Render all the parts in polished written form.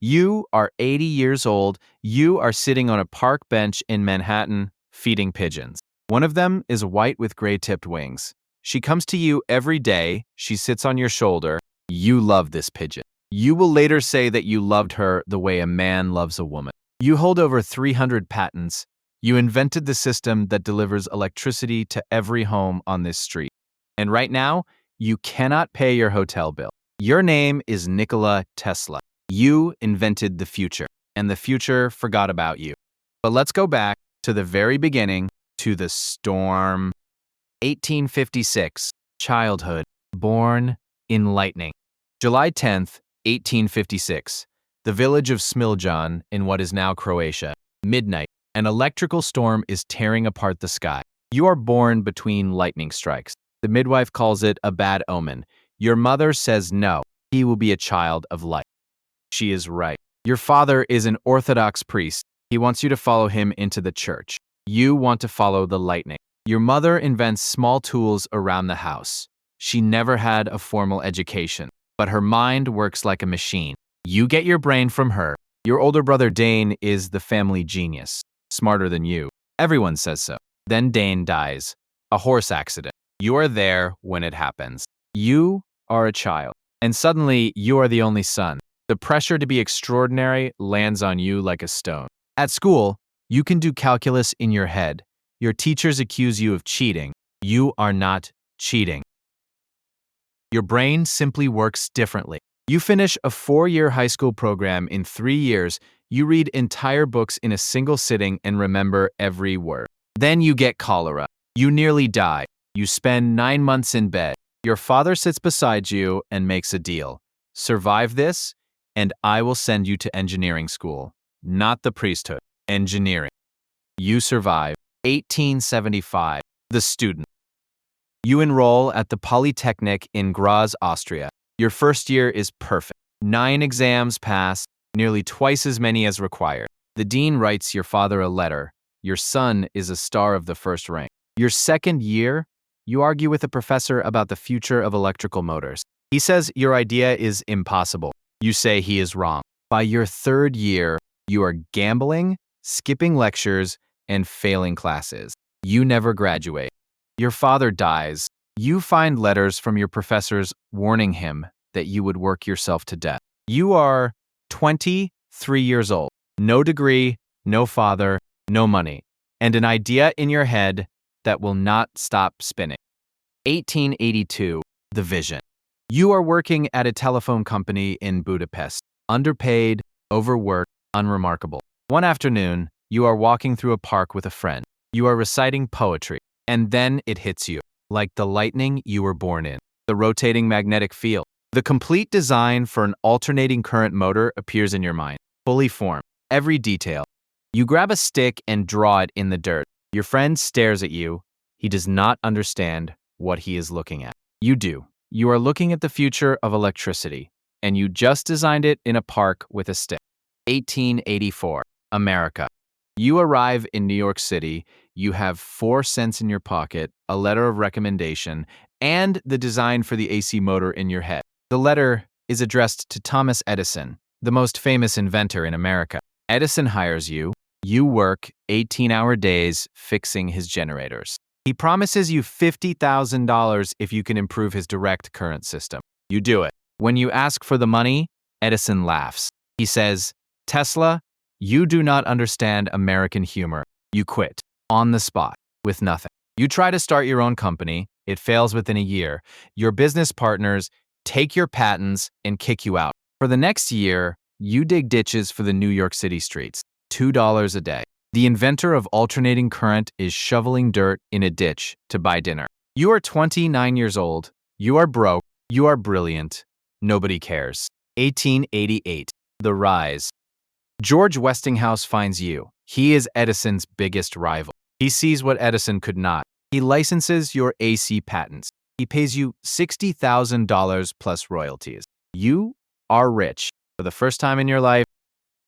You are 80 years old. You are sitting on a park bench in Manhattan feeding pigeons. One of them is white with gray-tipped wings. She comes to you every day. She sits on your shoulder. You love this pigeon. You will later say that you loved her the way a man loves a woman. You hold over 300 patents. You invented the system that delivers electricity to every home on this street. And right now, you cannot pay your hotel bill. Your name is Nikola Tesla. You invented the future, and the future forgot about you. But let's go back to the very beginning, to the storm. 1856, childhood, born in lightning. July 10th, 1856, the village of Smiljan in what is now Croatia. Midnight, an electrical storm is tearing apart the sky. You are born between lightning strikes. The midwife calls it a bad omen. Your mother says no, he will be a child of light. She is right. Your father is an Orthodox priest. He wants you to follow him into the church. You want to follow the lightning. Your mother invents small tools around the house. She never had a formal education, but her mind works like a machine. You get your brain from her. Your older brother Dane is the family genius, smarter than you. Everyone says so. Then Dane dies. A horse accident. You are there when it happens. You are a child, and suddenly you are the only son. The pressure to be extraordinary lands on you like a stone. At school, you can do calculus in your head. Your teachers accuse you of cheating. You are not cheating. Your brain simply works differently. You finish a 4-year high school program in 3 years. You read entire books in a single sitting and remember every word. Then you get cholera. You nearly die. You spend 9 months in bed. Your father sits beside you and makes a deal. Survive this, and I will send you to engineering school. Not the priesthood. Engineering. You survive. 1875. The student. You enroll at the Polytechnic in Graz, Austria. Your first year is perfect. 9 exams pass, nearly twice as many as required. The dean writes your father a letter. Your son is a star of the first rank. Your second year, you argue with a professor about the future of electrical motors. He says your idea is impossible. You say he is wrong. By your third year, you are gambling, skipping lectures, and failing classes. You never graduate. Your father dies. You find letters from your professors warning him that you would work yourself to death. You are 23 years old. No degree, no father, no money, and an idea in your head that will not stop spinning. 1882. The vision. You are working at a telephone company in Budapest. Underpaid, overworked, unremarkable. One afternoon, you are walking through a park with a friend. You are reciting poetry, and then it hits you. Like the lightning you were born in. The rotating magnetic field. The complete design for an alternating current motor appears in your mind, fully formed. Every detail. You grab a stick and draw it in the dirt. Your friend stares at you. He does not understand what he is looking at. You do. You are looking at the future of electricity, and you just designed it in a park with a stick. 1884. America. You arrive in New York City. You have 4 cents in your pocket, a letter of recommendation, and the design for the AC motor in your head. The letter is addressed to Thomas Edison, the most famous inventor in America. Edison hires you. You work 18-hour days fixing his generators. He promises you $50,000 if you can improve his direct current system. You do it. When you ask for the money, Edison laughs. He says, "Tesla, you do not understand American humor. You quit. On the spot, with nothing. You try to start your own company. It fails within a year. Your business partners take your patents and kick you out. For the next year, you dig ditches for the New York City streets. $2 a day. The inventor of alternating current is shoveling dirt in a ditch to buy dinner. You are 29 years old. You are broke. You are brilliant. Nobody cares." 1888. The rise. George Westinghouse finds you. He is Edison's biggest rival. He sees what Edison could not. He licenses your AC patents. He pays you $60,000 plus royalties. You are rich. For the first time in your life,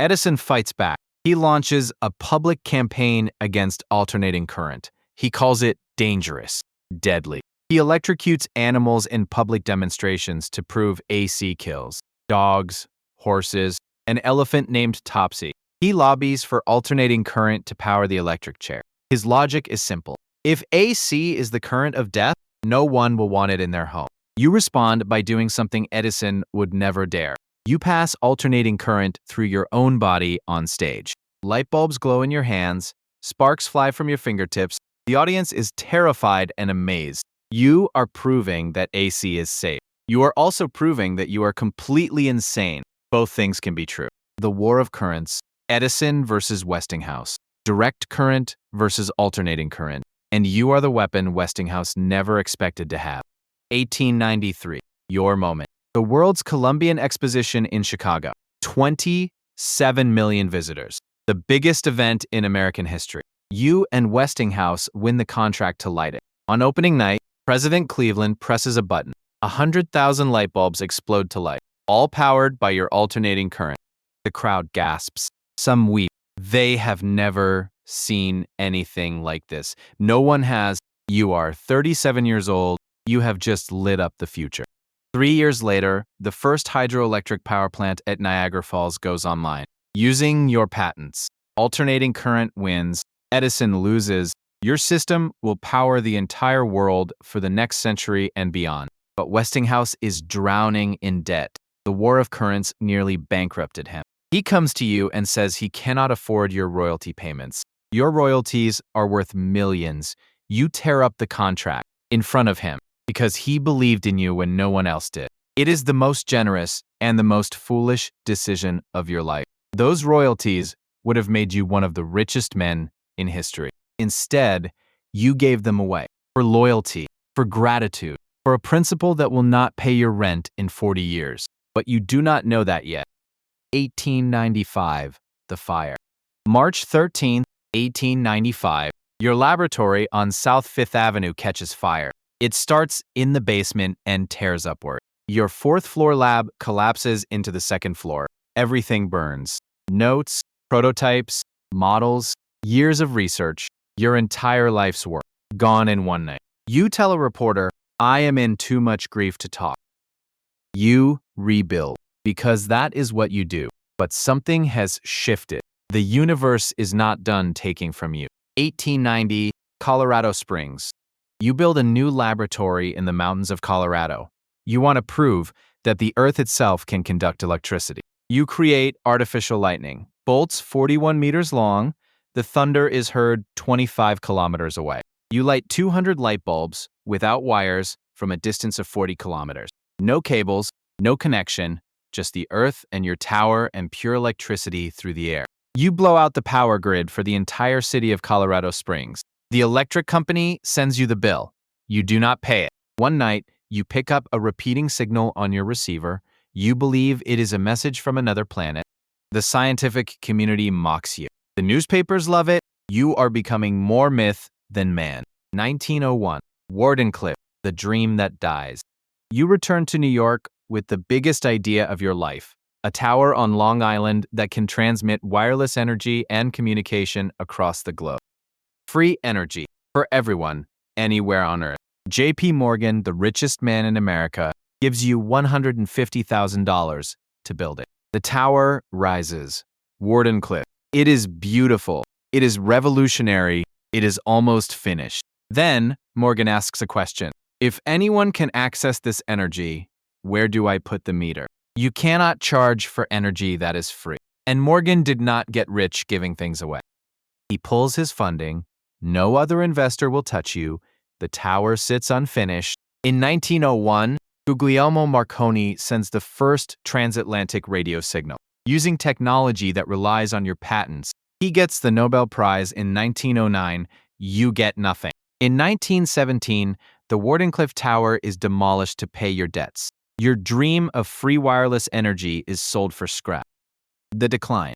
Edison fights back. He launches a public campaign against alternating current. He calls it dangerous, deadly. He electrocutes animals in public demonstrations to prove AC kills. Dogs, horses, an elephant named Topsy. He lobbies for alternating current to power the electric chair. His logic is simple. If AC is the current of death, no one will want it in their home. You respond by doing something Edison would never dare. You pass alternating current through your own body on stage. Light bulbs glow in your hands, sparks fly from your fingertips. The audience is terrified and amazed. You are proving that AC is safe. You are also proving that you are completely insane. Both things can be true. The War of Currents, Edison versus Westinghouse, direct current versus alternating current, and you are the weapon Westinghouse never expected to have. 1893, your moment. The World's Columbian Exposition in Chicago, 27 million visitors, the biggest event in American history. You and Westinghouse win the contract to light it. On opening night, President Cleveland presses a button. 100,000 light bulbs explode to light, all powered by your alternating current. The crowd gasps. Some weep. They have never seen anything like this. No one has. You are 37 years old. You have just lit up the future. 3 years later, the first hydroelectric power plant at Niagara Falls goes online. Using your patents, alternating current wins, Edison loses. Your system will power the entire world for the next century and beyond. But Westinghouse is drowning in debt. The War of Currents nearly bankrupted him. He comes to you and says he cannot afford your royalty payments. Your royalties are worth millions. You tear up the contract in front of him because he believed in you when no one else did. It is the most generous and the most foolish decision of your life. Those royalties would have made you one of the richest men in history. Instead, you gave them away for loyalty, for gratitude, for a principle that will not pay your rent in 40 years. But you do not know that yet. 1895, the fire. March 13, 1895, your laboratory on South Fifth Avenue catches fire. It starts in the basement and tears upward. Your fourth-floor lab collapses into the second floor. Everything burns. Notes, prototypes, models, years of research, your entire life's work, gone in one night. You tell a reporter, "I am in too much grief to talk." You rebuild, because that is what you do. But something has shifted. The universe is not done taking from you. 1890, Colorado Springs. You build a new laboratory in the mountains of Colorado. You want to prove that the Earth itself can conduct electricity. You create artificial lightning. Bolts 41 meters long. The thunder is heard 25 kilometers away. You light 200 light bulbs without wires from a distance of 40 kilometers. No cables, no connection, just the Earth and your tower and pure electricity through the air. You blow out the power grid for the entire city of Colorado Springs. The electric company sends you the bill. You do not pay it. One night, you pick up a repeating signal on your receiver. You believe it is a message from another planet. The scientific community mocks you. The newspapers love it. You are becoming more myth than man. 1901, Wardenclyffe, the dream that dies. You return to New York with the biggest idea of your life, a tower on Long Island that can transmit wireless energy and communication across the globe. Free energy for everyone, anywhere on Earth. J.P. Morgan, the richest man in America, gives you $150,000 to build it. The tower rises. Wardenclyffe. It is beautiful. It is revolutionary. It is almost finished. Then, Morgan asks a question. If anyone can access this energy, where do I put the meter? You cannot charge for energy that is free. And Morgan did not get rich giving things away. He pulls his funding. No other investor will touch you. The tower sits unfinished. In 1901, Guglielmo Marconi sends the first transatlantic radio signal. Using technology that relies on your patents, he gets the Nobel Prize in 1909. You get nothing. In 1917, the Wardenclyffe Tower is demolished to pay your debts. Your dream of free wireless energy is sold for scrap. The decline.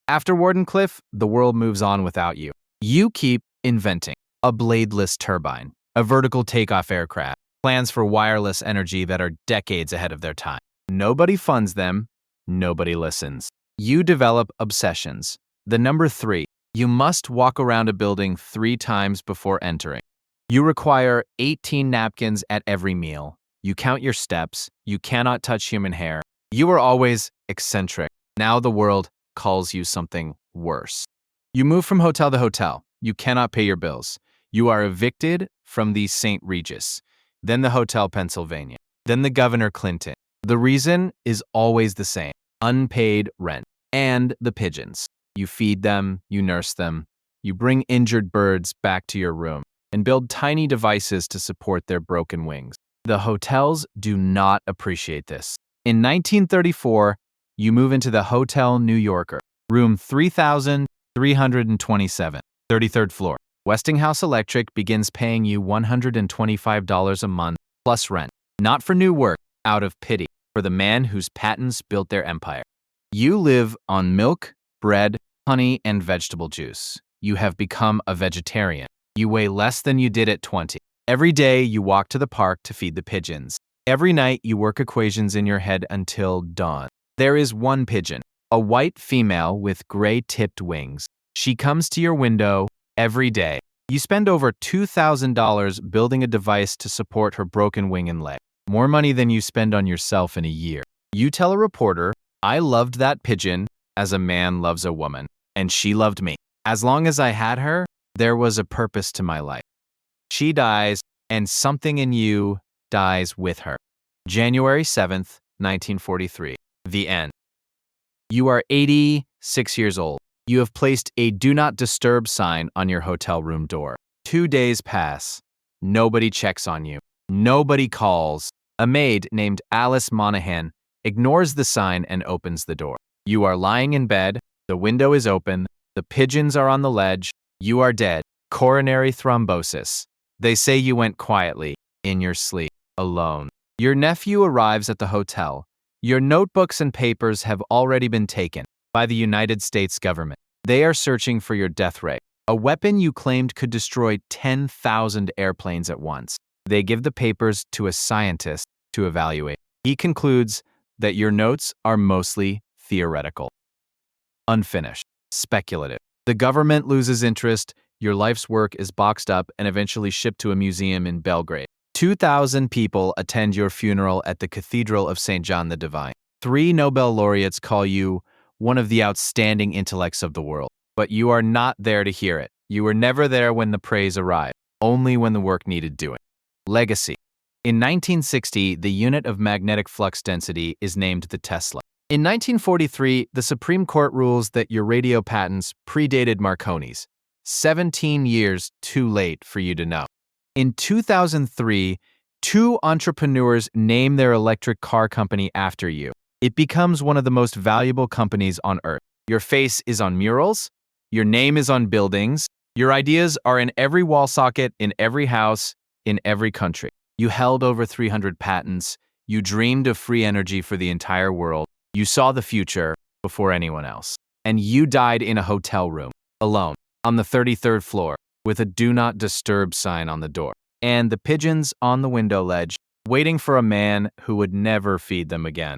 After Wardenclyffe, the world moves on without you. You keep inventing a bladeless turbine, a vertical takeoff aircraft, plans for wireless energy that are decades ahead of their time. Nobody funds them. Nobody listens. You develop obsessions. The number 3, you must walk around a building 3 times before entering. You require 18 napkins at every meal. You count your steps. You cannot touch human hair. You are always eccentric. Now the world calls you something worse. You move from hotel to hotel. You cannot pay your bills. You are evicted from the St. Regis, then the Hotel Pennsylvania, then the Governor Clinton. The reason is always the same: unpaid rent. And the pigeons. You feed them, you nurse them, you bring injured birds back to your room, and build tiny devices to support their broken wings. The hotels do not appreciate this. In 1934, you move into the Hotel New Yorker, room 3327, 33rd floor. Westinghouse Electric begins paying you $125 a month plus rent, not for new work, out of pity for the man whose patents built their empire. You live on milk, bread, honey, and vegetable juice. You have become a vegetarian. You weigh less than you did at 20. Every day you walk to the park to feed the pigeons. Every night you work equations in your head until dawn. There is one pigeon, a white female with gray-tipped wings. She comes to your window every day. You spend over $2,000 building a device to support her broken wing and leg. More money than you spend on yourself in a year. You tell a reporter, "I loved that pigeon as a man loves a woman, and she loved me. As long as I had her, there was a purpose to my life. She dies, and something in you dies with her." January 7th, 1943. The end. You are 86 years old. You have placed a "Do Not Disturb" sign on your hotel room door. 2 days pass. Nobody checks on you. Nobody calls. A maid named Alice Monahan ignores the sign and opens the door. You are lying in bed, the window is open, the pigeons are on the ledge, you are dead, coronary thrombosis. They say you went quietly, in your sleep, alone. Your nephew arrives at the hotel. Your notebooks and papers have already been taken by the United States government. They are searching for your death ray, a weapon you claimed could destroy 10,000 airplanes at once. They give the papers to a scientist to evaluate. He concludes that your notes are mostly theoretical, unfinished, speculative. The government loses interest, your life's work is boxed up and eventually shipped to a museum in Belgrade. 2,000 people attend your funeral at the Cathedral of St. John the Divine. 3 Nobel laureates call you one of the outstanding intellects of the world. But you are not there to hear it. You were never there when the praise arrived, only when the work needed doing. Legacy. In 1960, the unit of magnetic flux density is named the Tesla. In 1943, the Supreme Court rules that your radio patents predated Marconi's. 17 years too late for you to know. In 2003, 2 entrepreneurs name their electric car company after you. It becomes one of the most valuable companies on earth. Your face is on murals, your name is on buildings, your ideas are in every wall socket, in every house, in every country. You held over 300 patents. You dreamed of free energy for the entire world. You saw the future before anyone else. And you died in a hotel room, alone, on the 33rd floor, with a "Do Not Disturb" sign on the door, and the pigeons on the window ledge, waiting for a man who would never feed them again.